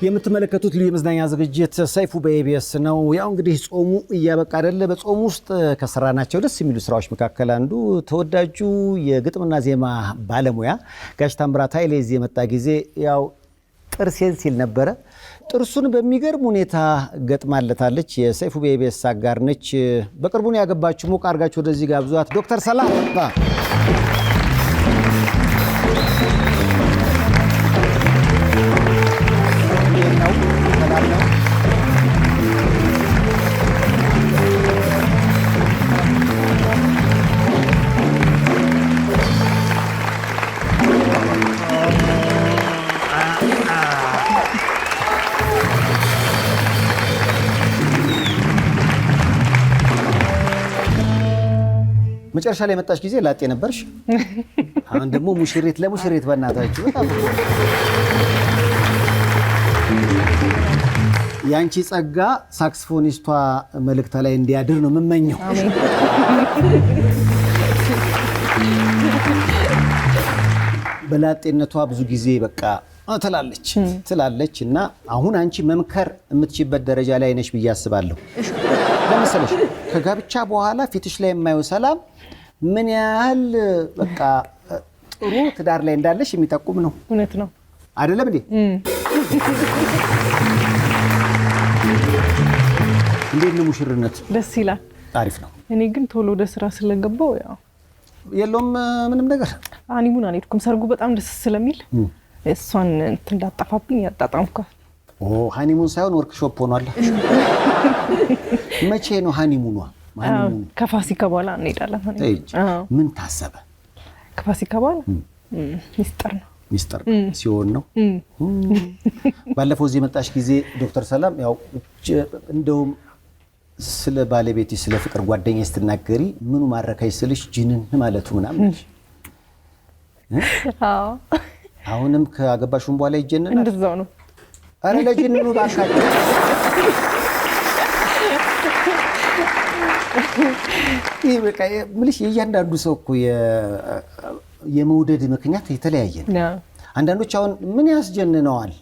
የምትመለከቱት ልዩ የመዝናኛ ዝግጅት ሰይፉ በኢቢኤስ ነው። ያው እንግዲህ ጾሙ እያበቃ አይደለ? በጾሙ ውስጥ ከሰራናቸው ደስ የሚሉ ስራዎች መካከል አንዱ ተወዳጁ የግጥምና ዜማ ባለሙያ ጋሽ ታምራት ኃይሌ እዚህ የመጣ ጊዜ ያው ጥርሴን ሲል ነበረ። ጥርሱን በሚገርም ሁኔታ ገጥማለታለች። የሰይፉ በኢቢኤስ አጋር ነች። በቅርቡ ነው ያገባችሁ። ሞቅ አድርጋችሁ ወደዚህ ጋብዟት። ዶክተር ሰላም መጨረሻ ላይ መጣሽ ጊዜ ላጤ ነበርሽ። አሁን ደግሞ ሙሽሪት ለሙሽሪት በእናታችሁ ያንቺ ጸጋ ሳክስፎኒስቷ መልእክታ ላይ እንዲያድር ነው የምመኘው። በላጤነቷ ብዙ ጊዜ በቃ ትላለች እና አሁን አንቺ መምከር የምትችይበት ደረጃ ላይ ነሽ ብዬ አስባለሁ። ለምሳሌ ከጋብቻ በኋላ ፊትሽ ላይ የማየው ሰላም ምን ያህል በቃ ጥሩ ትዳር ላይ እንዳለሽ የሚጠቁም ነው። እውነት ነው አይደለም እንዴ? እንዴት ነው ሙሽርነት? ደስ ይላል። አሪፍ ነው። እኔ ግን ቶሎ ወደ ስራ ስለገባው ያው የለውም ምንም ነገር። አኒሙን አልሄድኩም። ሰርጉ በጣም ደስ ስለሚል እሷን እንዳጣፋብኝ ያጣጣምኳል። ሃኒሙን ሳይሆን ወርክሾፕ ሆኗል። መቼ ነው ሃኒሙኗ? ከፋሲካ በኋላ እንሄዳለን። ምን ታሰበ? ከፋሲካ በኋላ ሚስጥር ሲሆን ነው። ባለፈው እዚህ የመጣሽ ጊዜ ዶክተር ሰላም ያው እንደውም ስለ ባለቤቴ ስለ ፍቅር ጓደኛዬ ስትናገሪ ምኑ ማረካሽ ስልሽ ጅንን ማለቱ ምናምን። አሁንም ከአገባሹም በኋላ ይጀነናል። እንደዛው ነው። አረ ለጅንኑ ባካችሁ ይሄ በቃ ምልሽ የእያንዳንዱ ሰው እኮ የመውደድ ምክንያት የተለያየ ነው። አንዳንዶች አሁን ምን ያስጀንነዋል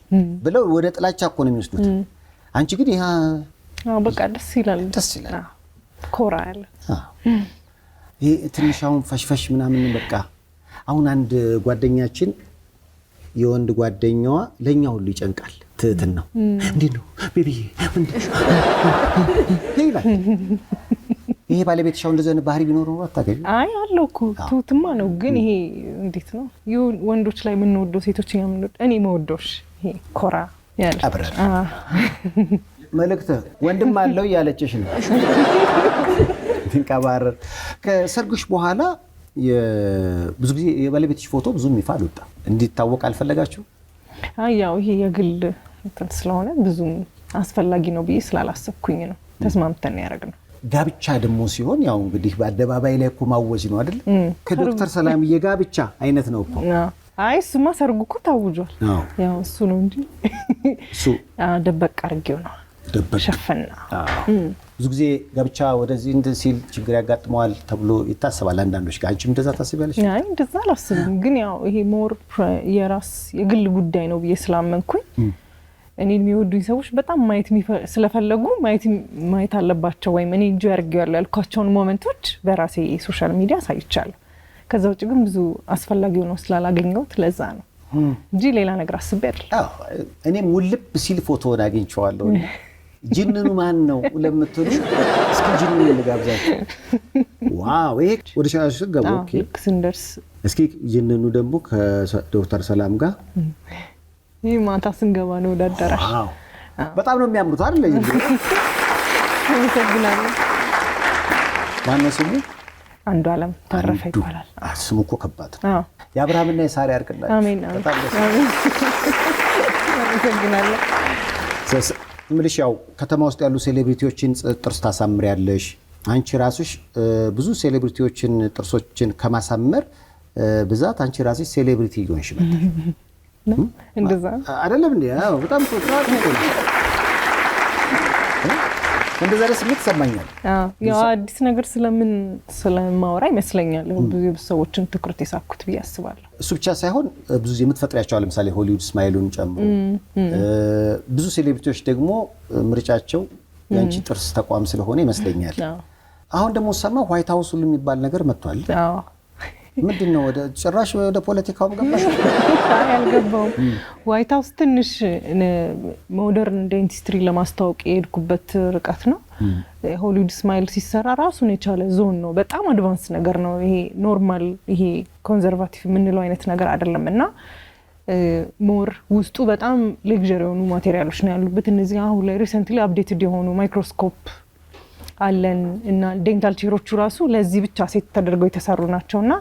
ብለው ወደ ጥላቻ እኮ ነው የሚወስዱት። አንቺ ግን በቃ ደስ ይላል። ኮራ ያለ ይሄ ትንሽ አሁን ፈሽፈሽ ምናምን በቃ አሁን አንድ ጓደኛችን የወንድ ጓደኛዋ ለኛ ሁሉ ይጨንቃል። ትህትን ነው እንዴት ነው ቤቢዬ ይሄ ባለቤትሽ አሁን እንደዚህ ባህሪ ቢኖረው አታገኝ? አይ አለው እኮ ትሁትማ ነው። ግን ይሄ እንዴት ነው ወንዶች ላይ የምንወደው ሴቶች እኔ መወዶሽ ይሄ ኮራ ያለ አብረር መልእክት ወንድም አለው ያለችሽ ነው። ትንቀባር ከሰርግሽ በኋላ ብዙ ጊዜ የባለቤትሽ ፎቶ ብዙም ይፋ አልወጣም። እንዲታወቅ አልፈለጋችሁ? አይ ያው ይሄ የግል እንትን ስለሆነ ብዙም አስፈላጊ ነው ብዬ ስላላሰብኩኝ ነው ተስማምተን ያደረግነው። ጋብቻ ደግሞ ሲሆን ያው እንግዲህ በአደባባይ ላይ እኮ ማወጅ ነው አይደል? ከዶክተር ሰላምዬ ጋብቻ አይነት ነው እኮ። አይ እሱማ ሰርጉ እኮ ታውጇል። ያው እሱ ነው እንጂ እሱ ደበቅ አድርጌው ነው ሸፈና። ብዙ ብዙ ጊዜ ጋብቻ ወደዚህ እንደ ሲል ችግር ያጋጥመዋል ተብሎ ይታሰባል። አንዳንዶች ጋር አንቺም እንደዛ ታስቢያለሽ? አይ እንደዛ አላስብም፣ ግን ያው ይሄ ሞር የራስ የግል ጉዳይ ነው ብዬ ስላመንኩኝ እኔ የሚወዱኝ ሰዎች በጣም ማየት ስለፈለጉ ማየት አለባቸው ወይም እኔ እንጂ ያርጋለሁ ያልኳቸውን ሞመንቶች በራሴ ሶሻል ሚዲያ ሳይቻለሁ። ከዛ ውጭ ግን ብዙ አስፈላጊ ሆኖ ስላላገኘሁት ለዛ ነው እንጂ ሌላ ነገር አስቤ አይደለም። አዎ እኔም ውልብ ሲል ፎቶውን አግኝቼዋለሁ። ጅንኑ ማን ነው ለምትሉ እስኪ ጅንኑ ልጋብዛችሁ። ዋው ይሄ ወደ ሻሽ ገቡ። ኦኬ ስንደርስ እስኪ ጅንኑ ደግሞ ከዶክተር ሰላም ጋር ይሄ ማታ ስንገባ ነው ወደ አዳራሽ። ዋው በጣም ነው የሚያምሩት አይደል? አመሰግናለሁ። ማነው ስሙ? አንዱ ዓለም ተረፈ ይባላል። ስሙ እኮ ከባድ ነው። የአብርሃምና የሳራ ያርቅላችሁ። አሜን አሜን። አመሰግናለሁ። ምልሽ ያው ከተማ ውስጥ ያሉ ሴሌብሪቲዎችን ጥርስ ታሳምሪያለሽ። አንቺ ራስሽ ብዙ ሴሌብሪቲዎችን ጥርሶችን ከማሳመር ብዛት አንቺ ራስሽ ሴሌብሪቲ ይሆንሽ መጣ እንደዛ አይደለም እንዴ? አዎ በጣም ጥራት ነው። እንደዛ ደስ ስሜት ይሰማኛል። ያው አዲስ ነገር ስለማወራ ይመስለኛል ብዙ ሰዎችን ትኩረት የሳኩት ብዬ አስባለሁ። እሱ ብቻ ሳይሆን ብዙ የምትፈጥሪያቸው ለምሳሌ ሆሊውድ ስማይሉን ጨምሮ ብዙ ሴሌብሪቲዎች ደግሞ ምርጫቸው ያንቺ ጥርስ ተቋም ስለሆነ ይመስለኛል። አሁን ደግሞ ሰማ ዋይት ሃውስ ሁሉ የሚባል ነገር መጥቷል። ምንድነው ወደ ጭራሽ ወደ ፖለቲካው ገባሽ? አልገባውም። ዋይት ሃውስ ትንሽ ሞደርን ዴንቲስትሪ ለማስተዋወቅ የሄድኩበት ርቀት ነው። ሆሊውድ ስማይል ሲሰራ ራሱን የቻለ ዞን ነው። በጣም አድቫንስ ነገር ነው። ይሄ ኖርማል ይሄ ኮንዘርቫቲቭ የምንለው አይነት ነገር አይደለም እና ሞር ውስጡ በጣም ሌክዠሪ የሆኑ ማቴሪያሎች ነው ያሉበት። እነዚህ አሁን ላይ ሪሰንትሊ አፕዴትድ የሆኑ ማይክሮስኮፕ አለን እና ዴንታል ቼሮቹ ራሱ ለዚህ ብቻ ሴት ተደርገው የተሰሩ ናቸውና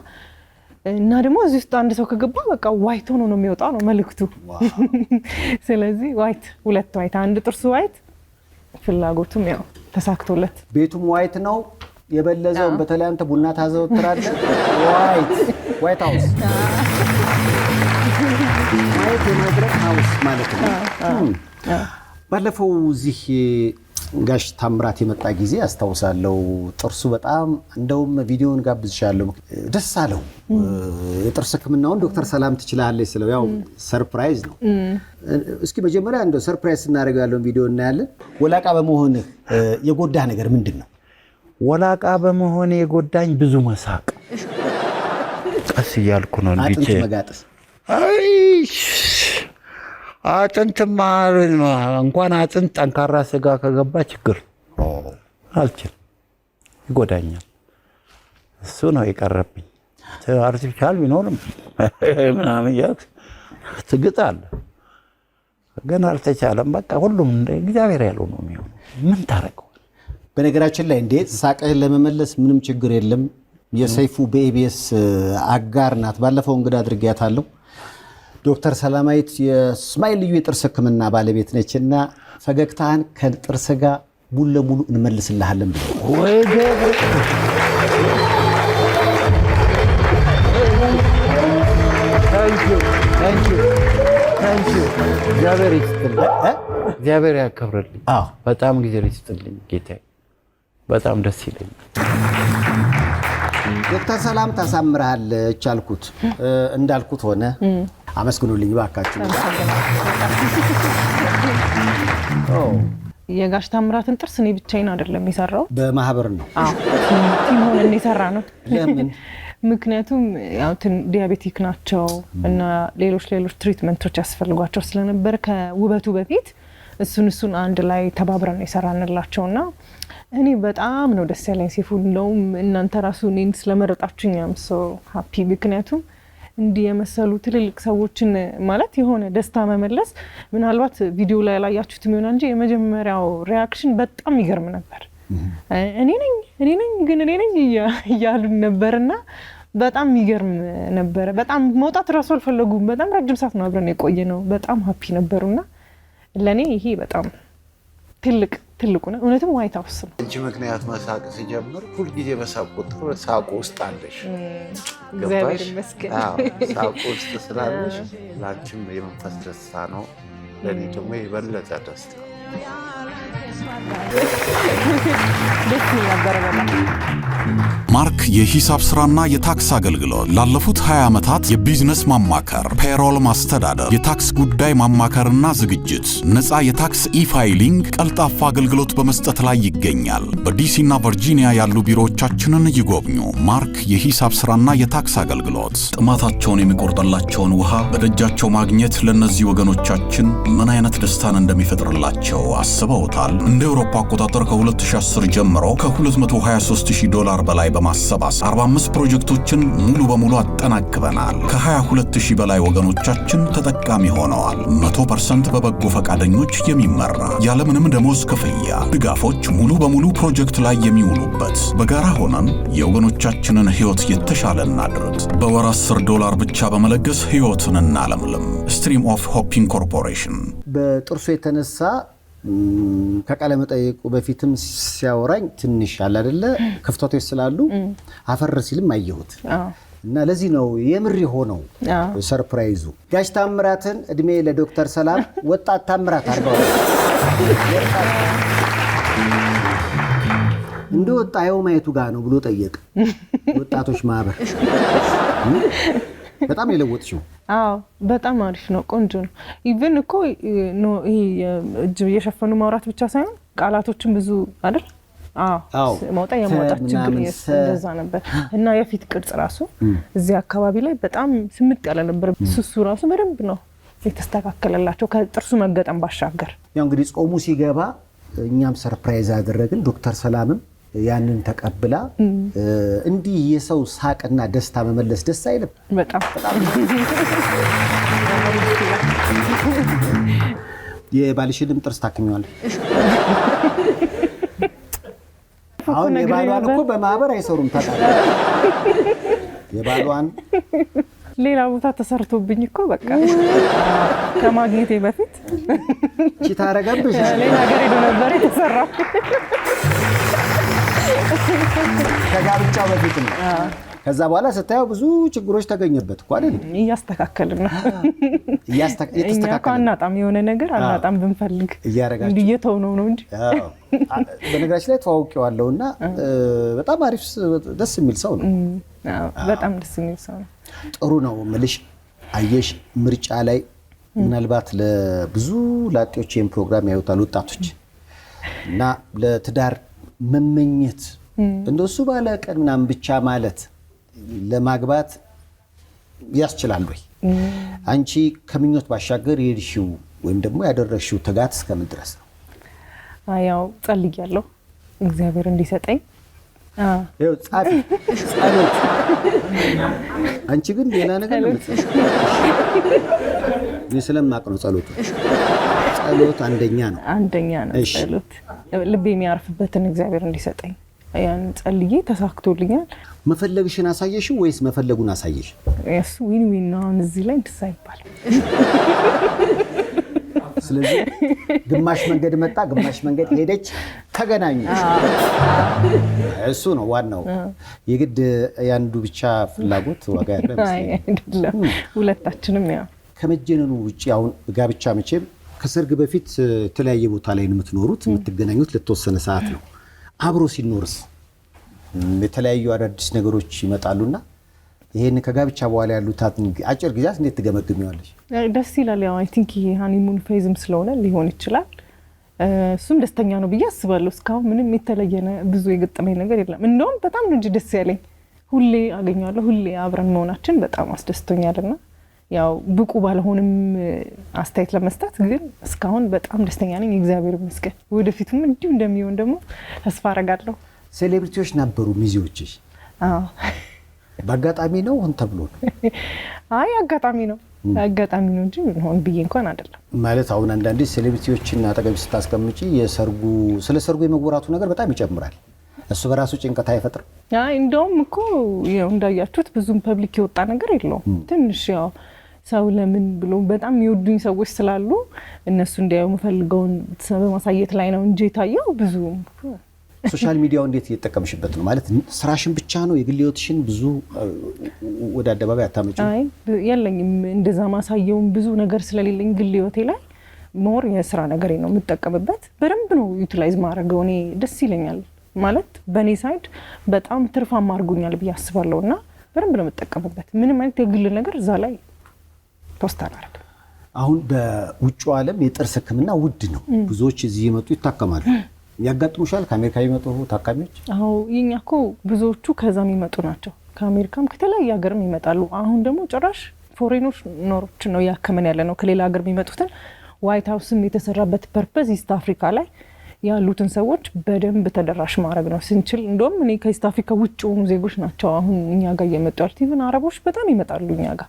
እና ደግሞ እዚህ ውስጥ አንድ ሰው ከገባ በቃ ዋይት ሆኖ ነው የሚወጣው ነው መልክቱ። ስለዚህ ዋይት ሁለት ዋይት አንድ ጥርሱ ዋይት ፍላጎቱም ያው ተሳክቶለት ቤቱም ዋይት ነው የበለዘው። በተለይ አንተ ቡና ታዘወትራለህ። ዋይት ሃውስ ዋይት የመድረክ ሃውስ ማለት ነው። ባለፈው እዚህ ጋሽ ታምራት የመጣ ጊዜ አስታውሳለሁ። ጥርሱ በጣም እንደውም ቪዲዮን ጋብዝሻለሁ። ደስ አለው። የጥርስ ህክምናውን ዶክተር ሰላም ትችላለች ስለው ያው ሰርፕራይዝ ነው። እስኪ መጀመሪያ እንደው ሰርፕራይዝ እናደርገው ያለውን ቪዲዮ እናያለን። ወላቃ በመሆንህ የጎዳህ ነገር ምንድን ነው? ወላቃ በመሆን የጎዳኝ ብዙ መሳቅ፣ ቀስ እያልኩ ነው እንዴ አጥንት መጋጥስ። አጥንትማ እንኳን አጥንት ጠንካራ ስጋ ከገባ ችግር አልችልም፣ ይጎዳኛል። እሱ ነው የቀረብኝ። አርቲፊሻል ቢኖርም ምናምን ያክ ትግጣለህ፣ ግን አልተቻለም። በቃ ሁሉም እንደ እግዚአብሔር ያለው ነው የሚሆነው። ምን ታረቀው? በነገራችን ላይ እንዴት ሳቅህን ለመመለስ ምንም ችግር የለም። የሰይፉ በኢቢኤስ አጋር ናት። ባለፈው እንግዳ አድርጌያታለሁ። ዶክተር ሰላማዊት የስማይል ልዩ የጥርስ ህክምና ባለቤት ነችና ፈገግታህን ከጥርስ ጋር ሙሉ ለሙሉ እንመልስልሃለን ብሎ ወይ ታንኪ እግዚአብሔር ይስጥልኝ፣ እግዚአብሔር ያከብርልኝ። በጣም ጊዜ ይስጥልኝ ጌታዬ፣ በጣም ደስ ይለኛል። ዶክተር ሰላም ታሳምራለች አልኩት፣ እንዳልኩት ሆነ። አመስግኑልኝ ባካችሁ። የጋሽ ታምራትን ጥርስ እኔ ብቻዬን አይደለም የሰራው፣ በማህበር ነው። ቲም ሆነን የሰራ ነው። ለምን? ምክንያቱም ያው ዲያቤቲክ ናቸው እና ሌሎች ትሪትመንቶች ያስፈልጓቸው ስለነበር ከውበቱ በፊት እሱን አንድ ላይ ተባብረን የሰራንላቸውና እኔ በጣም ነው ደስ ያለኝ። ሲፉ እንደውም እናንተ ራሱ እኔን ስለመረጣችሁኝ አም ሶ ሃፒ። ምክንያቱም እንዲህ የመሰሉ ትልልቅ ሰዎችን ማለት የሆነ ደስታ መመለስ ምናልባት ቪዲዮ ላይ ያላያችሁት የሚሆን እንጂ የመጀመሪያው ሪአክሽን በጣም ይገርም ነበር። እኔ ነኝ ግን እኔ ነኝ እያሉን ነበርና በጣም ይገርም ነበር። በጣም መውጣት ራሱ አልፈለጉም። በጣም ረጅም ሰዓት ነው አብረን የቆየ ነው። በጣም ሃፒ ነበሩና ለኔ ይሄ በጣም ትልቁ ነው። እውነትም ዋይት ሃውስ ነው። እንጂ ምክንያት መሳቅ ሲጀምር ሁሉ ጊዜ በሳቅ ቁጥር ሳቁ ውስጥ አለሽ። እግዚአብሔር ይመስገን። ሳቁ ውስጥ ስላለሽ ላንቺም የመንፈስ ደስታ ነው፣ ለኔ ደግሞ የበለጠ ደስታ ነው። ማርክ የሂሳብ ስራና የታክስ አገልግሎት ላለፉት 20 ዓመታት የቢዝነስ ማማከር፣ ፔሮል ማስተዳደር፣ የታክስ ጉዳይ ማማከርና ዝግጅት፣ ነፃ የታክስ ኢፋይሊንግ፣ ቀልጣፋ አገልግሎት በመስጠት ላይ ይገኛል። በዲሲና ቨርጂኒያ ያሉ ቢሮዎቻችንን ይጎብኙ። ማርክ የሂሳብ ስራና የታክስ አገልግሎት። ጥማታቸውን የሚቆርጥላቸውን ውሃ በደጃቸው ማግኘት ለነዚህ ወገኖቻችን ምን አይነት ደስታን እንደሚፈጥርላቸው አስበውታል? እንደ አውሮፓ አቆጣጠር ከ2010 ጀምሮ $223,000 በላይ በማሰባሰብ 45 ፕሮጀክቶችን ሙሉ በሙሉ አጠናቅበናል። ከ22,000 በላይ ወገኖቻችን ተጠቃሚ ሆነዋል። 100% በበጎ ፈቃደኞች የሚመራ ያለምንም ደሞዝ ክፍያ ድጋፎች ሙሉ በሙሉ ፕሮጀክት ላይ የሚውሉበት፣ በጋራ ሆነን የወገኖቻችንን ህይወት የተሻለ እናድርግ። በወር $10 ብቻ በመለገስ ህይወትን እናለምልም። ስትሪም ኦፍ ሆፕ ኢንኮርፖሬሽን። በጥርሱ የተነሳ ከቃለ መጠይቁ በፊትም ሲያወራኝ ትንሽ አለ አይደለ ክፍተቶች ስላሉ አፈር ሲልም አየሁት እና ለዚህ ነው የምር ሆነው ሰርፕራይዙ። ጋሽ ታምራትን እድሜ ለዶክተር ሰላም ወጣት ታምራት አድርገዋል። እንደወጣ ያው ማየቱ ጋር ነው ብሎ ጠየቅ። ወጣቶች ማህበር በጣም የለወጥሽው። አዎ በጣም አሪፍ ነው፣ ቆንጆ ነው። ኢቭን እኮ ይሄ እጅ እየሸፈኑ ማውራት ብቻ ሳይሆን ቃላቶችን ብዙ አይደል? አዎ ማውጣት የማውጣት ችግር እንደዛ ነበር። እና የፊት ቅርጽ ራሱ እዚህ አካባቢ ላይ በጣም ስምጥ ያለ ነበር። እሱ ራሱ በደንብ ነው የተስተካከለላቸው ከጥርሱ መገጠም ባሻገር። ያው እንግዲህ ጾሙ ሲገባ እኛም ሰርፕራይዝ አደረግን። ዶክተር ሰላምም ያንን ተቀብላ እንዲህ የሰው ሳቅና ደስታ መመለስ ደስ አይልም? በጣም የባልሽንም ጥርስ ታክሚዋለሽ? አሁን የባሏን እኮ በማህበር አይሰሩም ታውቃለህ። የባሏን ሌላ ቦታ ተሰርቶብኝ እኮ በቃ ከማግኘቴ በፊት ቺታ አረጋብሽ። ሌላ ሀገር ሄዶ ነበር የተሰራው። ከጋብቻው በፊት ነው። ከዛ በኋላ ስታየው ብዙ ችግሮች ተገኘበት እኮ አይደል? እያስተካከልን ነው። እኛ እኮ አናጣም፣ የሆነ ነገር አናጣም ብንፈልግ እንዲየተው ነው እንጂ። በነገራችን ላይ ተዋውቄዋለሁና በጣም አሪፍ ደስ የሚል ሰው ነው። በጣም ደስ የሚል ሰው ነው። ጥሩ ነው የምልሽ። አየሽ ምርጫ ላይ ምናልባት ለብዙ ላጤዎች ይህን ፕሮግራም ያዩታል ወጣቶች እና ለትዳር መመኘት እንደሱ ባለ ቀን ምናምን ብቻ ማለት ለማግባት ያስችላል ወይ? አንቺ ከምኞት ባሻገር የሄድሽው ወይም ደግሞ ያደረግሽው ትጋት እስከምን ድረስ ነው? ያው ጸልያለሁ እግዚአብሔር እንዲሰጠኝ። ያው ጸሎት። አንቺ ግን ሌላ ነገር ነው የምትጸልይው። ስለማቅ ነው ጸሎቱ። ጸሎት አንደኛ ነው ጸሎት። ልቤ የሚያርፍበትን እግዚአብሔር እንዲሰጠኝ ያን ጸልዬ ተሳክቶልኛል። መፈለግሽን አሳየሽ ወይስ መፈለጉን አሳየሽ? እሱ ዊን ነው እዚህ ላይ እንደዛ ይባላል። ስለዚህ ግማሽ መንገድ መጣ፣ ግማሽ መንገድ ሄደች፣ ተገናኙ። እሱ ነው ዋናው። የግድ ያንዱ ብቻ ፍላጎት ዋጋ ያለው አይደለም። ሁለታችንም ያው ከመጀነኑ ውጪ አሁን ጋብቻ መቼም ከሰርግ በፊት የተለያየ ቦታ ላይ ነው የምትኖሩት፣ የምትገናኙት ለተወሰነ ሰዓት ነው። አብሮ ሲኖርስ የተለያዩ አዳዲስ ነገሮች ይመጣሉና ይሄን ከጋብቻ በኋላ ያሉት አጭር ጊዜያት እንዴት ትገመግሚዋለሽ? ደስ ይላል። ያው አይ ቲንክ ይሄ ሃኒሙን ፌዝም ስለሆነ ሊሆን ይችላል። እሱም ደስተኛ ነው ብዬ አስባለሁ። እስካሁን ምንም የተለየ ብዙ የገጠመኝ ነገር የለም። እንደውም በጣም ነው እንጂ ደስ ያለኝ ሁሌ አገኘዋለሁ፣ ሁሌ አብረን መሆናችን በጣም አስደስቶኛልና ያው ብቁ ባልሆንም አስተያየት ለመስጠት ግን እስካሁን በጣም ደስተኛ ነኝ። እግዚአብሔር ይመስገን። ወደፊቱም እንዲሁ እንደሚሆን ደግሞ ተስፋ አረጋለሁ። ሴሌብሪቲዎች ነበሩ ሚዜዎችሽ? አዎ። በአጋጣሚ ነው ሆን ተብሎ ነው? አይ አጋጣሚ ነው እንጂ ሆን ብዬ እንኳን አይደለም። ማለት አሁን አንዳንዴ ሴሌብሪቲዎችን አጠገብ ስታስቀምጪ ስለ ሰርጉ የመወራቱ ነገር በጣም ይጨምራል። እሱ በራሱ ጭንቀት አይፈጥርም? አይ እንደውም እኮ ያው እንዳያችሁት ብዙም ፐብሊክ የወጣ ነገር የለውም። ትንሽ ያው ሰው ለምን ብሎ በጣም የሚወዱኝ ሰዎች ስላሉ እነሱ እንዲያዩ የምፈልገውን በማሳየት ላይ ነው እንጂ የታየው ብዙ። ሶሻል ሚዲያው እንዴት እየተጠቀምሽበት ነው? ማለት ስራሽን ብቻ ነው የግል ህይወትሽን ብዙ ወደ አደባባይ አታመጪም? አይ የለኝም እንደዛ ማሳየውን ብዙ ነገር ስለሌለኝ ግል ህይወቴ ላይ ሞር የስራ ነገር ነው የምጠቀምበት። በደንብ ነው ዩቲላይዝ ማድረገው። እኔ ደስ ይለኛል ማለት በኔ ሳይድ በጣም ትርፋማ አድርጎኛል ብዬ አስባለሁ እና በደንብ ነው የምጠቀምበት። ምንም አይነት የግል ነገር እዛ ላይ ፖስት አላደርግም። አሁን በውጭው ዓለም የጥርስ ህክምና ውድ ነው። ብዙዎች እዚህ ይመጡ ይታከማሉ። ያጋጥሙሻል ከአሜሪካ የሚመጡ ታካሚዎች? አዎ የኛ እኮ ብዙዎቹ ከዛ የሚመጡ ናቸው። ከአሜሪካም ከተለያየ ሀገርም ይመጣሉ። አሁን ደግሞ ጭራሽ ፎሬኖች ነው ያከመን ያለ ነው ከሌላ ሀገር የሚመጡትን። ዋይት ሃውስም የተሰራበት ፐርፐዝ ኢስት አፍሪካ ላይ ያሉትን ሰዎች በደንብ ተደራሽ ማድረግ ነው ስንችል። እንደውም እኔ ከኢስት አፍሪካ ውጭ ሆኑ ዜጎች ናቸው አሁን እኛ ጋር እየመጡ ያሉት። ኢቭን አረቦች በጣም ይመጣሉ እኛ ጋር።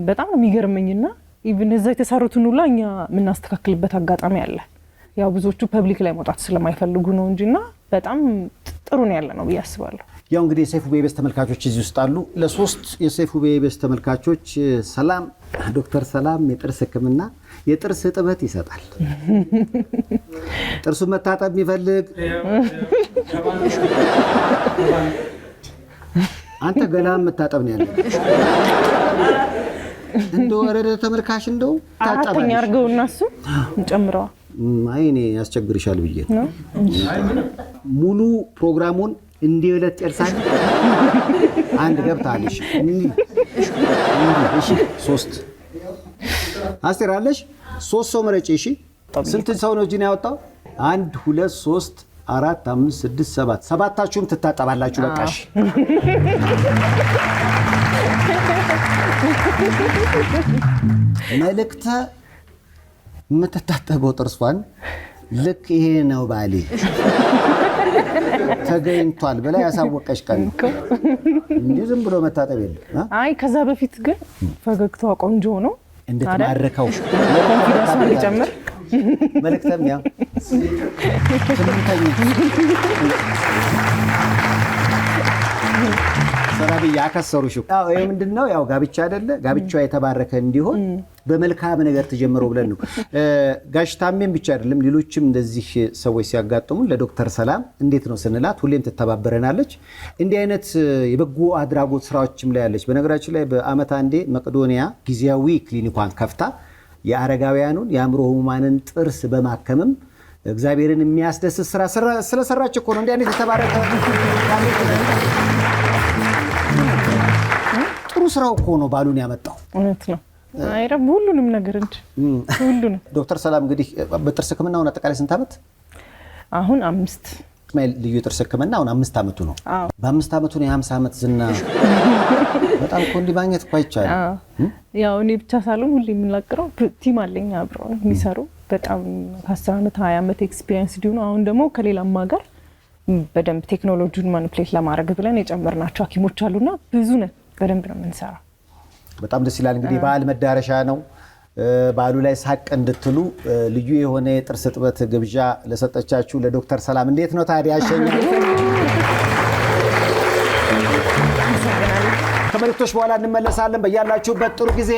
በጣም ነው የሚገርመኝና ኢቭን እዛ የተሰሩትን ሁላ እኛ የምናስተካክልበት አጋጣሚ አለ። ያው ብዙዎቹ ፐብሊክ ላይ መውጣት ስለማይፈልጉ ነው እንጂና በጣም ጥሩ ነው ያለ ነው ብዬ አስባለሁ። ያው እንግዲህ የሰይፉ በኢቢኤስ ተመልካቾች እዚህ ውስጥ አሉ። ለሶስት የሰይፉ በኢቢኤስ ተመልካቾች ሰላም ዶክተር ሰላም የጥርስ ህክምና የጥርስ እጥበት ይሰጣል። ጥርሱን መታጠብ የሚፈልግ አንተ ገላም መታጠብ ነው ያለው። እንደው ወረደ ተመልካች እንደው ታጠበኝ አርገውና እሱ እንጨምረዋ አይኔ ያስቸግርሻል ብዬ ሙሉ ፕሮግራሙን እንዲወለት ጨርሳል። አንድ ገብታለሽ። እሺ 3 አስቴር አለሽ 3 ሰው መረጪ። እሺ ስንት ሰው ነው እጅን ያወጣው? 1 2 3 4 5 6 7 ሰባታችሁም ትታጠባላችሁ። በቃሽ መልእክተ የምትታጠበው ጥርሷን ልክ ይሄ ነው ባሌ ተገኝቷል ብላ ያሳወቀሽ ቀን እንዴ ዝም ብሎ መታጠብ የለም። አይ ከዛ በፊት ግን ፈገግታዋ ቆንጆ ነው እንድትማርከው ኮንፊደንስ እንዲጨምር መልእክተም ያ ሰራቢ ያከሰሩሽ አዎ ይሄ ምንድነው? ያው ጋብቻ አይደለ? ጋብቻው የተባረከ እንዲሆን በመልካም ነገር ተጀምሮ ብለን ነው። ጋሽ ታሜም ብቻ አይደለም ሌሎችም እንደዚህ ሰዎች ሲያጋጥሙ ለዶክተር ሰላም እንዴት ነው ስንላት ሁሌም ትተባበረናለች። እንዲህ አይነት የበጎ አድራጎት ስራዎችም ላይ ያለች። በነገራችን ላይ በአመት አንዴ መቄዶንያ ጊዜያዊ ክሊኒኳን ከፍታ የአረጋውያኑን የአእምሮ ህሙማንን ጥርስ በማከምም እግዚአብሔርን የሚያስደስት ስራ ስለሰራች እኮ ነው እንዲህ አይነት የተባረከ ጥሩ ስራው እኮ ነው ባሉን ያመጣው። እውነት ነው። አይረብ ሁሉንም ነገር እንጂ ሁሉንም። ዶክተር ሰላም እንግዲህ በጥርስ ህክምናውን አጠቃላይ ስንት ዓመት? አሁን 5 ልዩ ጥርስ ህክምና አሁን 5 ዓመቱ ነው። በ5 ዓመቱ ነው የ50 ዓመት ዝና በጣም እኮ እንዲህ ማግኘት እኮ አይቻልም። ያው እኔ ብቻ ሳልሆን ሁሌ የምናገረው ቲም አለኝ አብረው የሚሰሩ በጣም ከ10 ዓመት 20 ዓመት ኤክስፒሪየንስ ዲኑ አሁን ደግሞ ከሌላም ሀገር በደንብ ቴክኖሎጂውን ማኒፕሌት ለማድረግ ብለን የጨመርናቸው ሐኪሞች አሉና ብዙ ነን። በደንብ ነው የምንሰራው። በጣም ደስ ይላል። እንግዲህ በዓል መዳረሻ ነው። በዓሉ ላይ ሳቅ እንድትሉ ልዩ የሆነ የጥርስ እጥበት ግብዣ ለሰጠቻችሁ ለዶክተር ሰላም እንዴት ነው ታዲያ ያሸኛል? ከመልእክቶች በኋላ እንመለሳለን። በያላችሁበት ጥሩ ጊዜ